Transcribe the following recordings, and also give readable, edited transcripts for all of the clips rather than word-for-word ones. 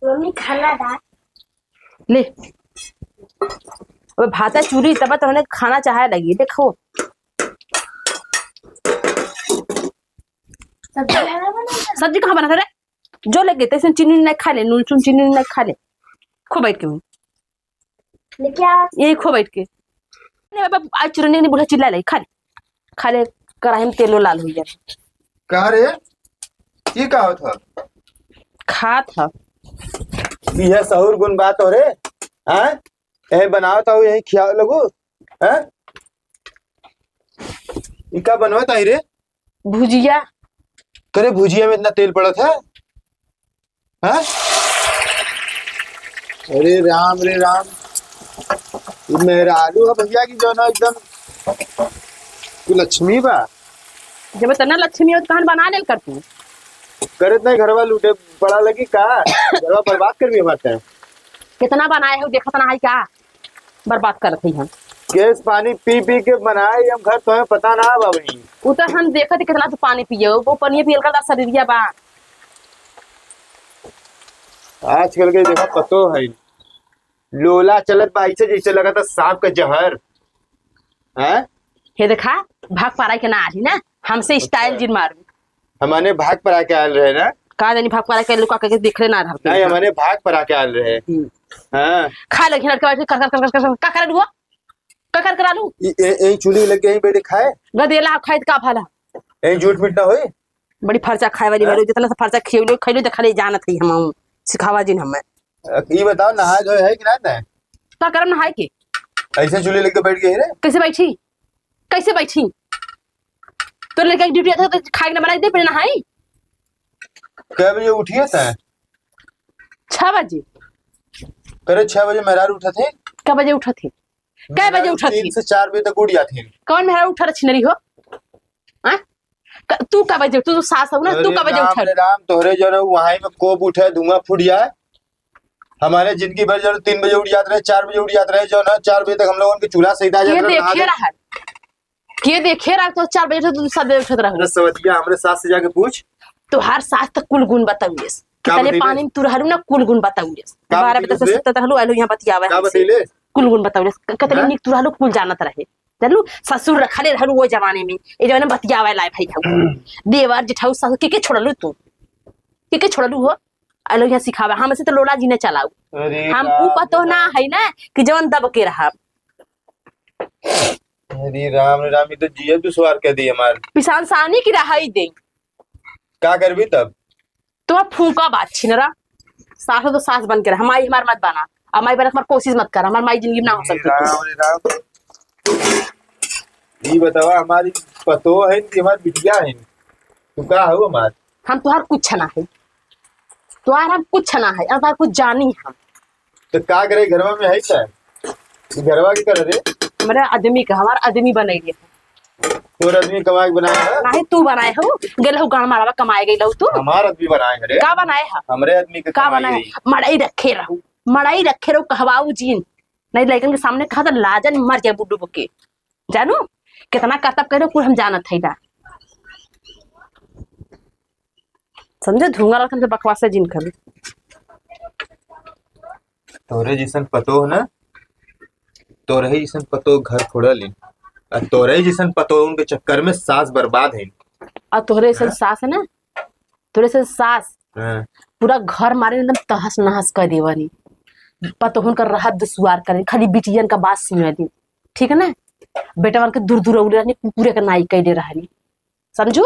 Mummy खाना डाल ले। अबे भाता चूरी तब तो हमने खाना चाहे लगी। देखो सब्जी कहाँ बना था रे? जो लगे तेरे चीनी नहीं खा ले, नून चून चीनी नहीं खा ले। खो बैठ के यही खो बैठ के आज चुरने नहीं बुढ़ा चिल्ला ले। खा ले कढ़ाई में तेलो लाल हो जाए। कहा रे ये कहा था खा था यह सहूर गुण बात हो रे। हैं यही बनाओ था यही खियाओ लगो। हैं इका बनवा था रे भुजिया। करे भुजिया में इतना तेल पड़ा था। हैं अरे राम रे राम, मेरा आलू है भैया की जो ना एकदम तू लक्ष्मी बा। जब तना लक्ष्मी हो कहां बना ले कर तू करे इतना घरवा लूटे बड़ा लगी का घरवा बर्बाद कर भी बात है। कितना बनाए हो देखा तना है क्या बर्बाद करत है हम। गैस पानी पी पी के बनाए हम घर, तुम्हें पता ना बाबी। वो तो हम देखत कितना तो पानी पियो, वो पानी पियल कर शरीरिया बा। आजकल के देखा पतो है लोला चलत बा ऐसे जैसे लगा था सांप का जहर है। हे देखा भाग पारा के ना आली ना हमसे स्टाइल जिन मारू। हमारे भाग पर आके आल रहे ना का जानी भाग पारा के लुका के देख ले ना रहते नहीं हमारे भाग पर आके आल रहे। हाँ खा लगे लड़के बैठ कर कर कर का कर लू का कर करा लू यही चूल्ही लग गई बेटे खाए गदेला खाइत का भला यही झूठ मिट ना होए। बड़ी फर्चा खाए वाली मेरे जितना सा फर्चा खियो खइलो त खाली जानत है हम सिखावा जिन हमें। ये बताओ नहाए धोए है कि ना है? का करम नहाए के ऐसे चूल्हे लग के बैठ गए रे। कैसे बैठी तो लड़का की ड्यूटी था तो खाए ना बनाई दे फिर नहाई। कै बजे उठिए था? 6 बजे। करे 6 बजे मेहरार उठा थे। कै बजे उठा थे? कै बजे उठा थे? 3 से 4 बजे तक उठ जाती है। कौन मेहरार उठा रही हो? तू का बजे तू सास हो ना, तू का बजे उठा? राम तोहरे जो है वहां में कोप उठे धुआं फूट जाए। हमारे जिंदगी भर जो 3 बजे उठ जाते रहे 4 बजे उठ जाते रहे जो ना 4 बजे तक हम लोगों के चूल्हा सहिता ये देखे रहा तो 4 बजे तू 7 बजे उठत रहा। सवतिया हमरे सास से जाके पूछ तो हर सास तक कुल गुण बताउलिस कितने पानी में तू रहलू ना कुल गुण बताउलिस 12 बजे तक 7 तक रहलू आलू यहां बतियावे का बतैले कुल गुण बताउलिस कितने निक तू रहलू कुल जानत रहे जानलू। ससुर रखले रहलू वो जमाने में ए जमाने में बतियावे लाए भाई था देवर जेठाऊ सास के छोड़लू तू के छोड़लू हो आलू यहां सिखावे हम से तो लोला जी ने चलाऊ हम ऊ पतो ना है ना कि जवन दब के रहा। अरे राम राम तो जिया दुश्वार कह दी हमार पिसान सानी की रहाई दे का करबी तब तो फूका बात छिनरा सास तो सास बन के रहा हमारी हमार मत बना हमारी बना हमार कोशिश मत कर हमार माई जिंदगी में ना हो सकती। ये बतावा हमारी पतो है कि हमारी बिटिया है तू का हो हमार हम तुहार कुछ ना है तुहार हम कुछ ना है अब कुछ जानी हम तो का करे घरवा में है क्या घरवा के कर रे हमारे आदमी का हमार आदमी बनाई तोर आदमी कमा के बनाया है नहीं तू बनाए हो गेल हो गांव मारवा कमाए गई लहू तू हमार आदमी बनाए है रे का बनाए है हमरे आदमी का बनाए मड़ाई रखे रहू कहवाऊ जीन नहीं लड़कन के सामने कहा तो लाजन मर जाए बुड्डू के जानू कितना कर्तव्य करे कुल हम जानत है ना समझे धुंगा रखन के बकवास जिन कर तोरे जैसन पतो है ना तोरे जैसन पतो घर फोड़ा ली और तोरे जैसन पतो उनके चक्कर में सास बर्बाद है। और तोरे से सास है ना तोरे से सास पूरा घर मारे एकदम तहस नहस कर देवनी पतो कर रहा दुश्वार करे खाली बिटियन का बात सुने दी ठीक है ना बेटा वन के दूर दूर उड़े रहनी पूरे का नाई कैले रहनी समझू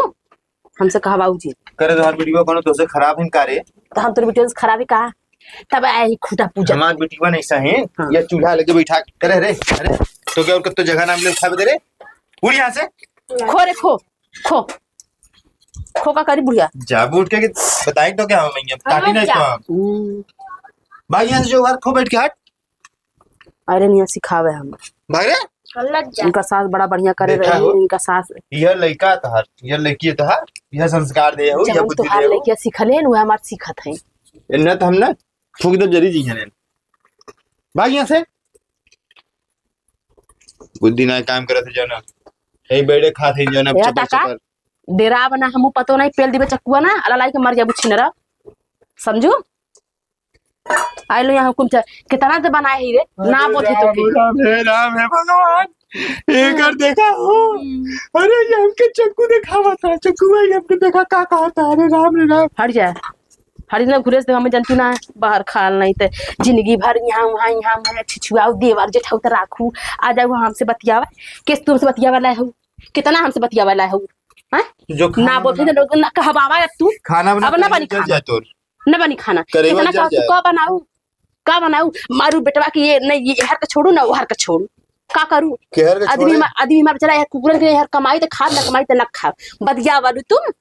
हमसे कहा बाबू जी करे तोहर वीडियो कोनो तो से खराब है कारे तो हम तोर बिटियन से खराब है का तब आई खुदा पूजा हमार बेटीवा नहीं सही या चूल्हा लेके बैठा करे रे अरे तो क्या और कब तो जगह नाम ले उठा दे रे उड़ यहां से खो रे खो खो खो का करी बुढ़िया जाब उठ के बताई तो क्या हम काटी नहीं तो भाई यहां से जो घर खो बैठ के हट अरे नहीं सिखावे हम भाई रे इनका सास बड़ा बढ़िया करे रहे इनका सास यह लड़का तहार यह लड़की है तहार यह संस्कार दे हो यह बुद्धि दे हो लड़कियां सिखले न हमार सिखत है इन्ना तो हम ना फूक दे जरी जी है भाई यहां से बुद्धि ना काम करत है जना हे बेड़े खात है जना चक्कर डेरा बना हमू पतो नहीं पेल दिबे चकुआ ना अला लाई के मर जाबू छिनरा समझू आए लो यहाँ हुकुम कितना तो बनाए ही रे ना बोथे तो के राम है भगवान एक बार देखा हो। अरे ये हमके चक्कू दिखावा था, चक्कू भाई हमके देखा का कहा था। अरे राम रे राम। हट जा हट जा घुरेस हमें जनतू ना बाहर खाल नहीं तो जिंदगी भर यहाँ मैं छिछुआऊ देवर जेठाऊ तो राखू आ जाऊ हमसे बतियावा किस तुमसे बतियावा लाए हो कितना हमसे बतियावा लाए हो जो ना बोलते तो लोग ना कहवावा अब तू खाना बना अब ना बनी खाना न बनी खाना करेगा कितना जल जाए। का बनाऊ मारू बेटवा की ये नहीं ये हर का छोड़ू ना वो हर का छोड़ू का करूं केहर के आदमी छोड़े आदमी मार बेचारा यार कुकुरन के यार कमाई तो खा ना कमाई तो न खा बदिया वालू तुम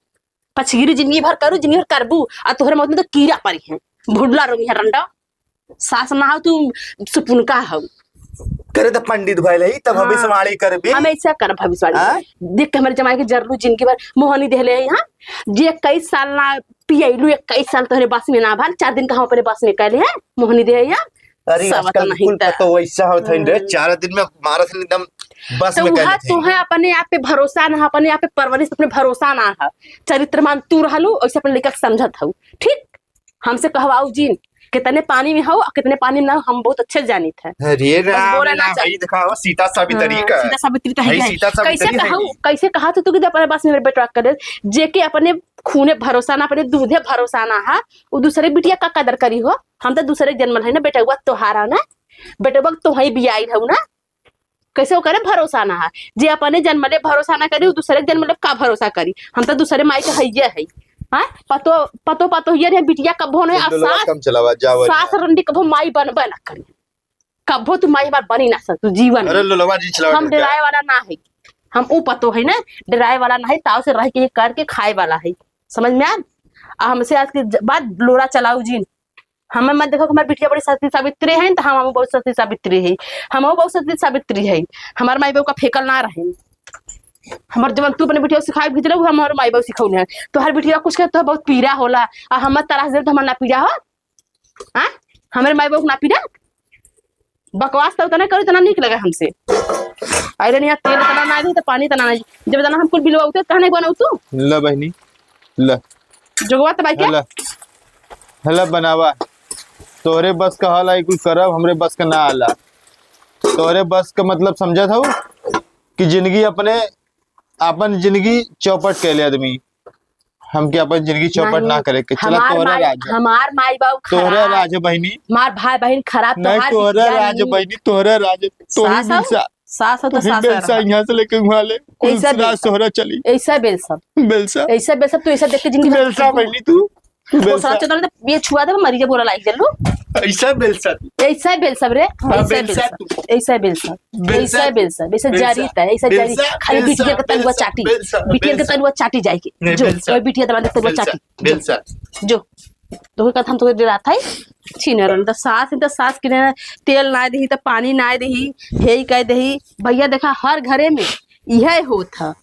पछगिरी जिंदगी भर करू जिंदगी भर करबू आ तोहरे मौत में तो कीड़ा पड़ी है भुडला रोगी है रंडा सास ना हो तुम सुपुन का हो करे तो पंडित भइल है तब हमें समाड़ी करबी। हम ऐसा कर भविष्यवाणी देख के हमारे जमाई के जरलू जिंदगी भर मोहनी देहले है यहाँ जे 21 साल ना पियलू 21 साल तोहरे बस में ना भाल 4 दिन का हम अपने बस में कहले है मोहनी दे यहाँ अरे आजकल कुल तो वैसा होता है रे 4 दिन में मारा से एकदम बस में कहले थे। तुम्हें अपने आप पे भरोसा ना अपने आप पे परवरिश अपने भरोसा ना है चरित्रमान तू रहलू ऐसे अपने लेकर समझत हूँ ठीक हमसे कहवाऊ जी कितने पानी में हो और कितने पानी में ना हम बहुत अच्छे जानित है। अरे राम भाई दिखाओ सीता सावित्री का सीता सावित्री का है सीता कैसे सावित्री कहूँ कैसे कहा तू कि अपने बस में मेरे बेटा करे जेके अपने खूने भरोसा ना अपने दूधे भरोसा ना है वो दूसरे बिटिया का कदर करी हो हम तो दूसरे जन्मल है ना बेटा हुआ तोहारा ना बेटा वक्त तो ही भी आई रहू ना कैसे वो करे भरोसा ना है जे अपने जन्मले भरोसा ना करी दूसरे जन्मले का भरोसा करी हम तो दूसरे माई के हइये है हाँ पतो पतो पतो ये बिटिया कभो नहीं सास रंडी कभो माई बनबे ना करी कभो तू माई बार बनी ना सकतू जीवन हम डराए वाला ना है हम ऊ पतो है ना डराए वाला ना है ताव से रह के करके खाए वाला है समझ में आ हमसे आज के बाद लोड़ा चलाऊ जी हमें मत देखो हमारी बिटिया बड़ी सती सावित्री है तो हम बहुत सती सावित्री है हम बहुत सती सावित्री है हमारे माई बाबू का फेकल ना रहे हमारे जब तू अपने बिटिया सिखाए भीतर हमारे माई बाबू सिखौले है तो हर बिटिया कुछ के तो बहुत पीड़ा होला आ हम तरास दे तो हमार ना पीड़ा हो हाँ हमारे माई बाबू ना पीड़ा बकवास तो नहीं करो इतना निक लगे हमसे अरे नहीं तेल तना ना दी तो पानी तना ना जब तना हमको बिलवा उते कहां नहीं बनाऊ तू ल बहनी ल जोगवा तो भाई क्या हला बनावा तोरे बस का हला कुछ करब हमरे बस का ना आला तोरे बस का मतलब समझा था कि जिंदगी अपने अपन जिंदगी चौपट के लिए आदमी हम क्या अपन जिंदगी चौपट ना करे के चला तोरा राज हमार माई बाबू तोरा राज बहनी मार भाई बहन खराब नहीं तोरा राज बहनी तोरा राज तोरी बिलसा सास तो सास बेलसा यहाँ से लेके वहाँ ले ऐसा राज सोहरा चली ऐसा बेलसा बेलसा तू ऐसा देख के जिंदगी बेलसा बहनी तू बेलसा चल ये छुआ दे मरीज बोला लाइक जल्लू ऐसा बेलसा रे ऐसा बेलसा वैसे जारी था ऐसा जारी खाली बिटिया के तलुआ चाटी जाएगी जो कोई बिटिया दबा देते वो चाटी बेलसा जो तो कथा हम तो डरा था छीने रन तो सास के तेल ना दही तो पानी ना दही हे कह दही भैया देखा हर घरे में यह होता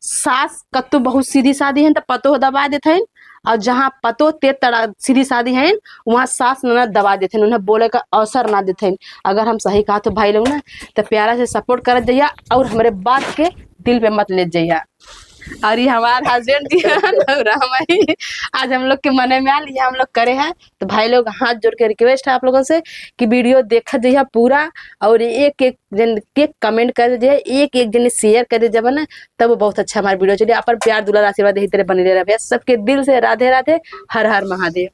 सास कत्तो बहुत सीधी सादी है तो पतो दबा देते हैं और जहाँ पतो ते तड़ा सीधी सादी है वहाँ सास न दबा देते हैं उन्हें बोले का अवसर ना देते हैं अगर हम सही कहा तो भाई लोग ना तो प्यारा से सपोर्ट कर जाइए और हमारे बात के दिल पे मत ले जाइए और ये हमारे हस्बैंड जी आज हम लोग के मने में आल ये हम लोग करे हैं तो भाई लोग हाथ जोड़ के रिक्वेस्ट है आप लोगों से कि वीडियो देखा जाइए पूरा और एक एक जन के कमेंट कर दीजिए एक एक जन शेयर कर दीजिए ना तब वो बहुत अच्छा हमारा वीडियो चलिए आप पर प्यार दुलार आशीर्वाद यही तरह बने रहे भैया सबके दिल से राधे राधे हर हर महादेव।